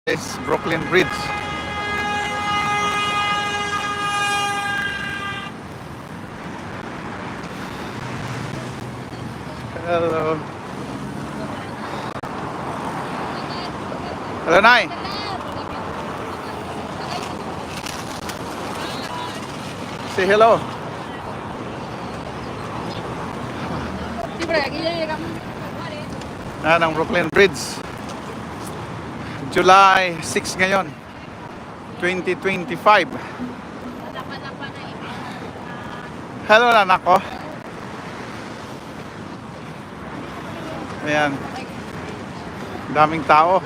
It's Brooklyn Bridge. Hello. Hello, Nay. Say hello. Ang Brooklyn Bridge. July 6 ngayon. 2025. Hello, anak ko. Ayan. Daming tao.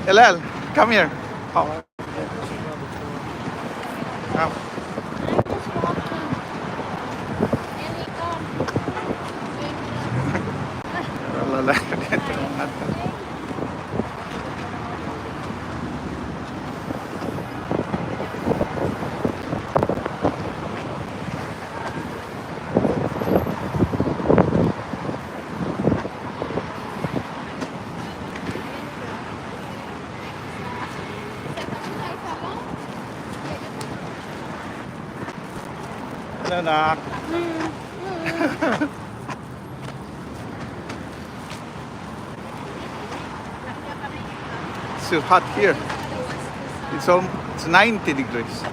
LL, come here. Oh. Come. Wala dito. Hello, nak. It's so hot here. It's 90 degrees.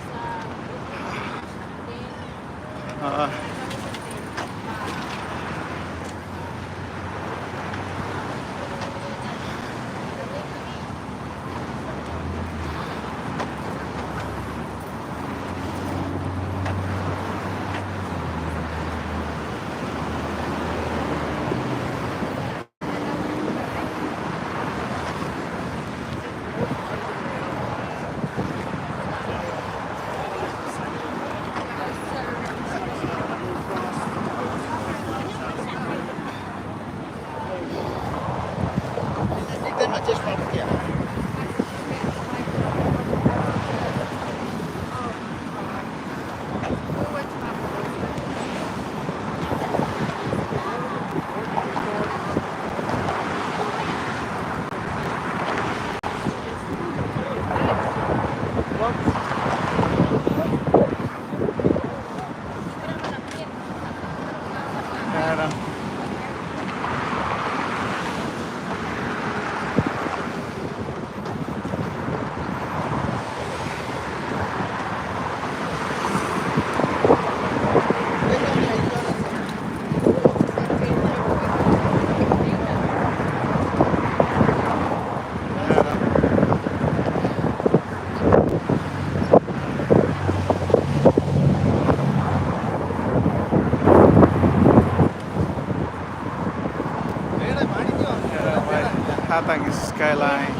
Hatang skyline.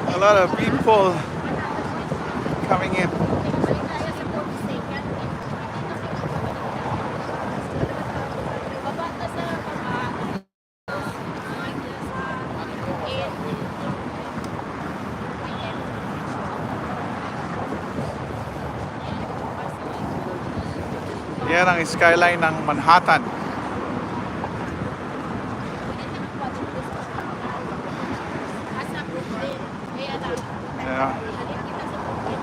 A lot of people coming in. Yan ang skyline ng Manhattan. Yeah.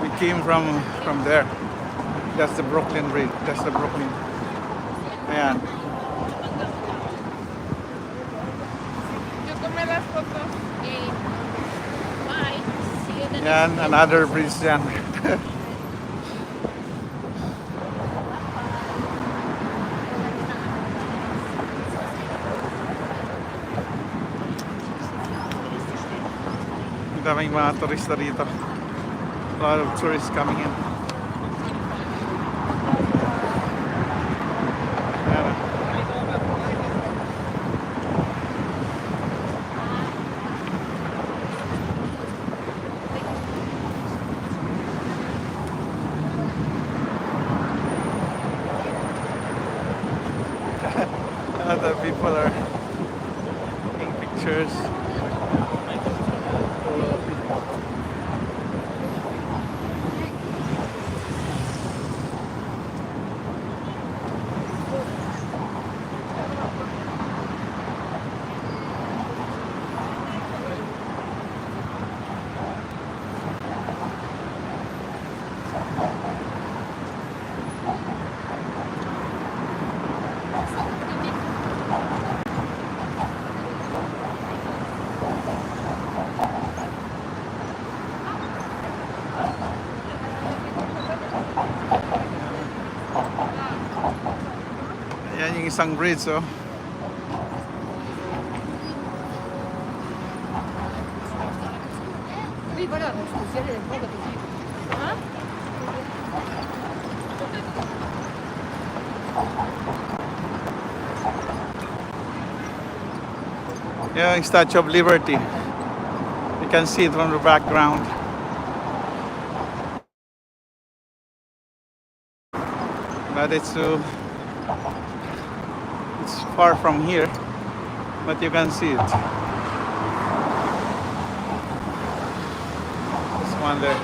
We came from there. That's the Brooklyn Bridge. That's the Brooklyn. Ayan. Yan, another bridge yan. daming mga turista rito. A lot of tourists coming in. Ayan. Other people are taking pictures. Ayan yung isang bridge, oh. Oui, voilà, donc je suis allée avec moi, hein? Yung Statue of Liberty. You can see it from the background. But it's far from here, but you can see it. This one there.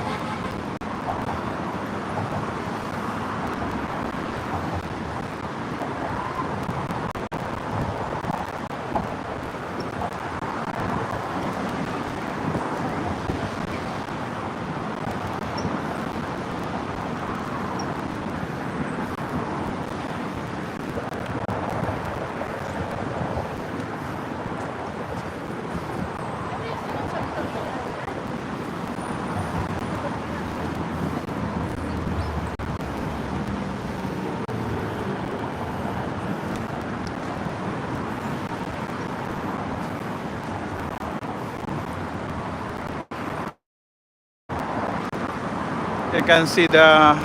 You can see the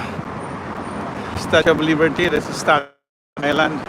Statue of Liberty. This is Staten Island.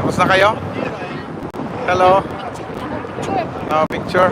Tapos na kayo? Hello? Picture. Picture.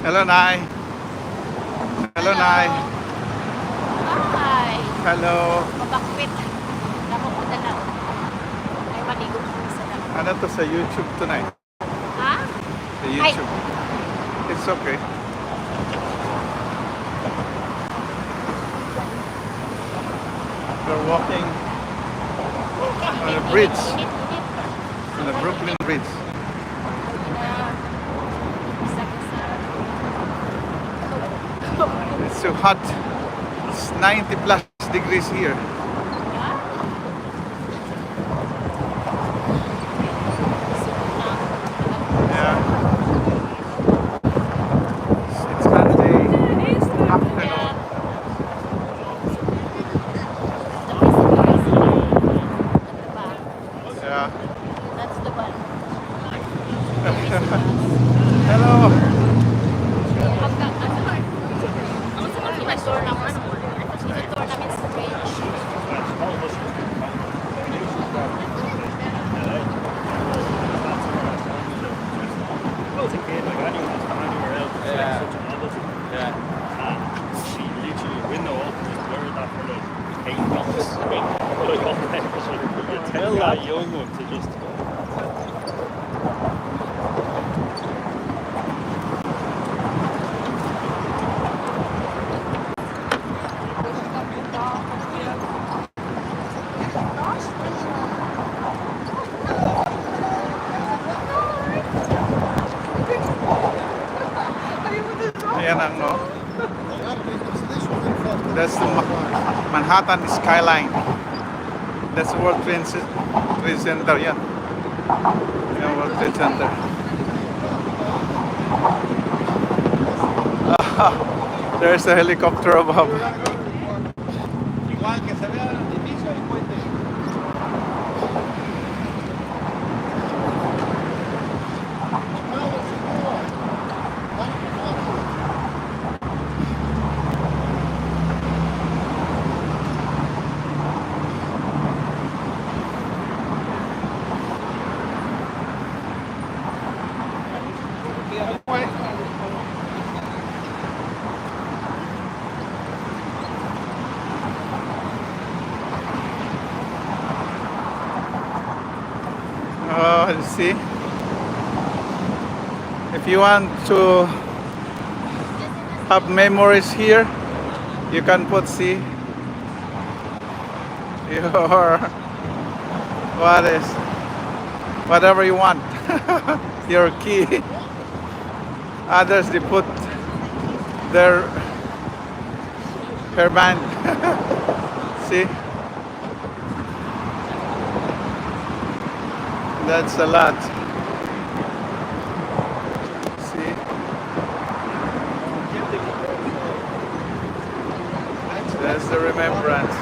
Hello, Nay. Hello, Nay. Hi. Hello. Mabakpit. Napupunta na. Ay, maligong po sa lang. Ano to sa YouTube tonight? Ha? Sa YouTube. It's okay. We're walking on a bridge, Init. on the Brooklyn Bridge. It's so hot. It's 90 plus degrees here. Yeah. It's Sunday afternoon. Yeah. That's the one. Hello. Tour naman. Tour namin sa bridge. She literally window open and blurred that for like 8 weeks. You tell that young one to just Ayan ang no. That's the Manhattan skyline. That's the World Trade Center. Yan. Yan, World Trade Center. There's a helicopter above. Igual que se vea el edificio y puente. Oh, you see? If you want to have memories here, you can put, see, your, whatever you want, your key. Others, they put their hairband. See? That's a lot. See? That's the remembrance.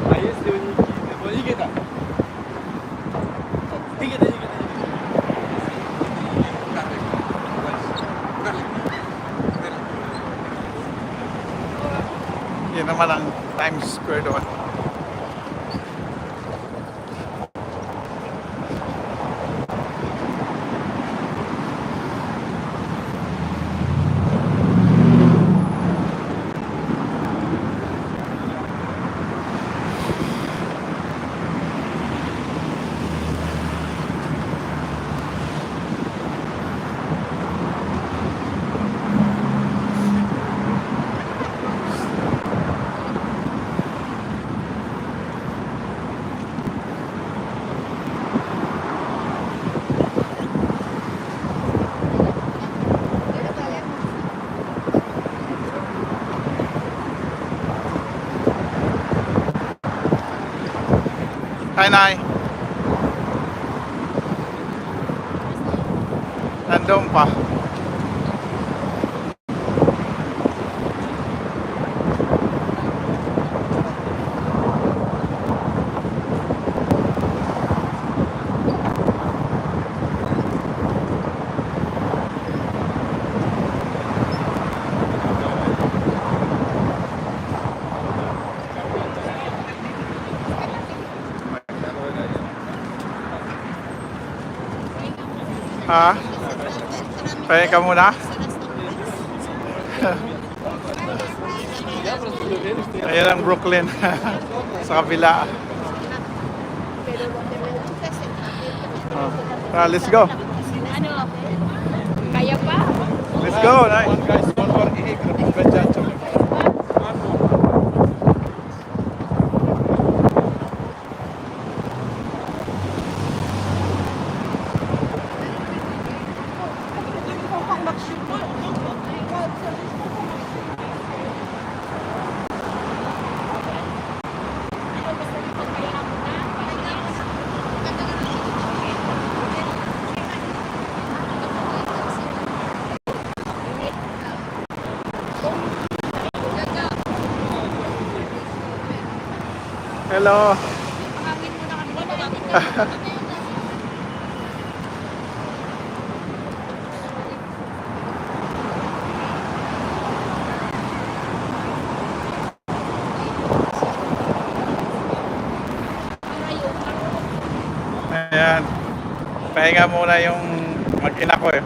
Ahí este 이게 다. 이게 다. Yun naman ang Times Square doon. Hi, Nay. Nandun pa. Ha? Pahinga ka muna? Ayan ang Brooklyn. Sa kabila. Let's go. Ano? Kaya pa? Let's go, Nay. One guys, one more egg, bechacho. Hello. Pangin mo na kami. Ayan. Pahinga muna yung mag-ina ko eh.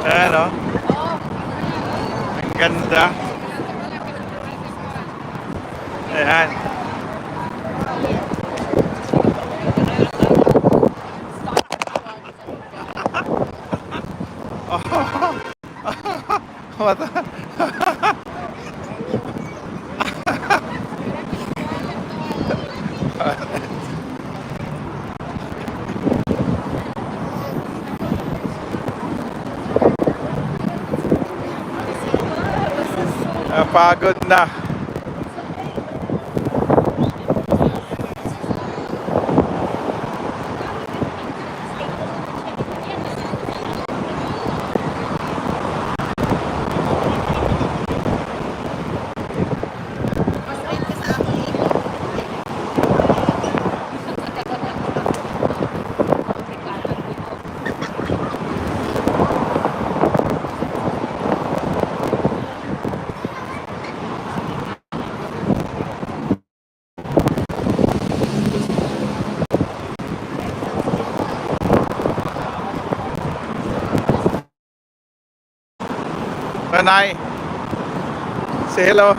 Ayan o. Ang ganda. Ayan. Oh. Pagod na. Nanay, say hello.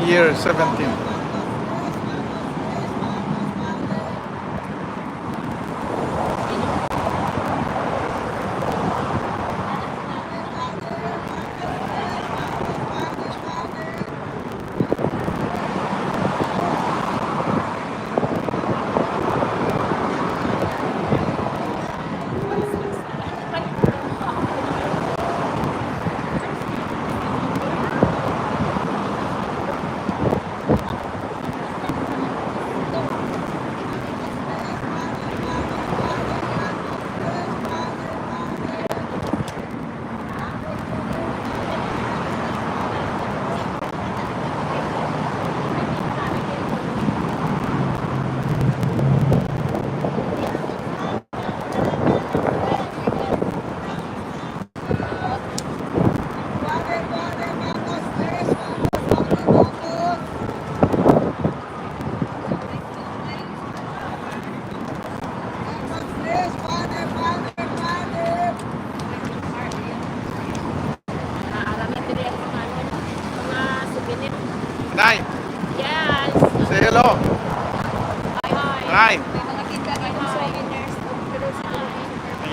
Year 17.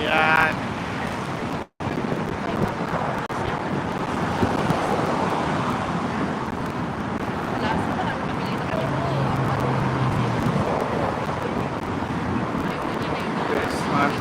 Yan. Wala, sa parang pabili na kami mo. Christmas.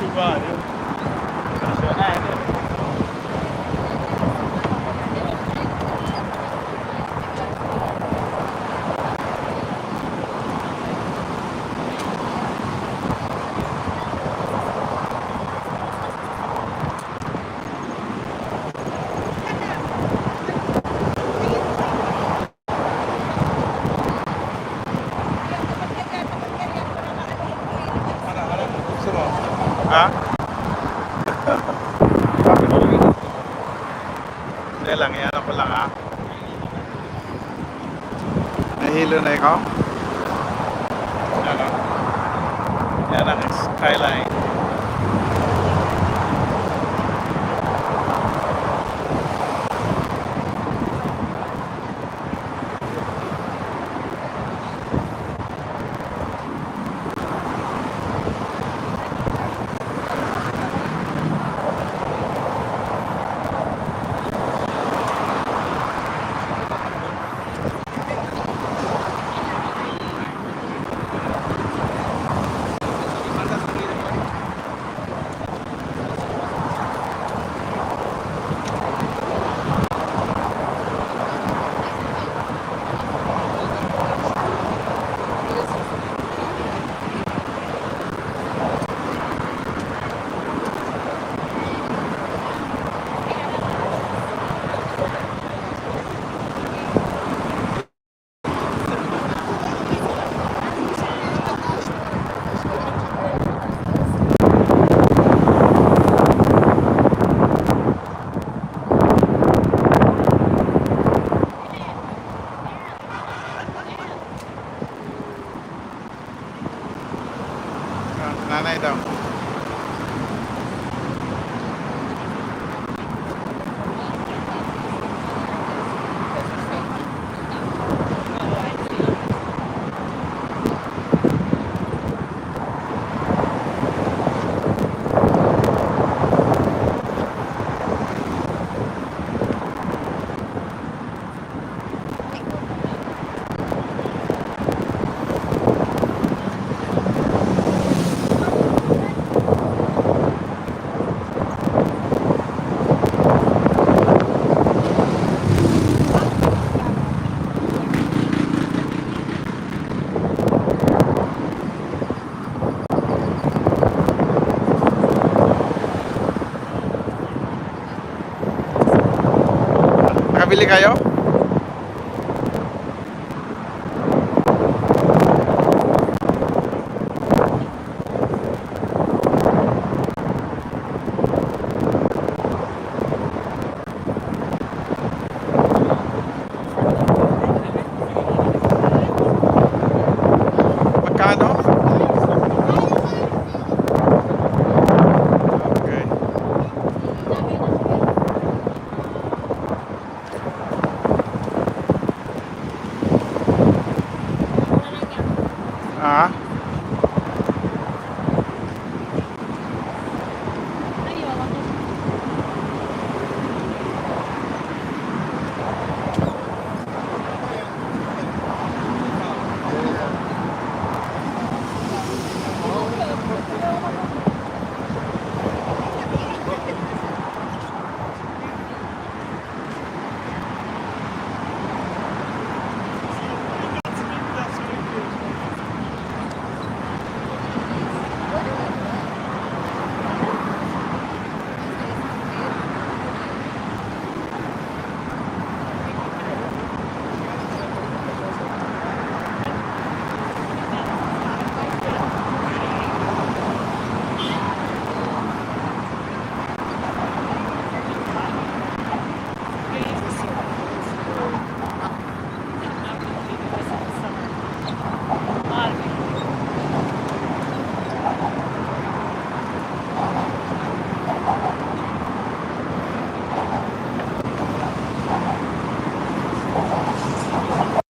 Too bad. Gusto mo? Ha? Hindi lang, yan ako lang ha. Nahilo na ikaw? Yan o. Yan ang skyline. Nanay daw. Nakabili kayo?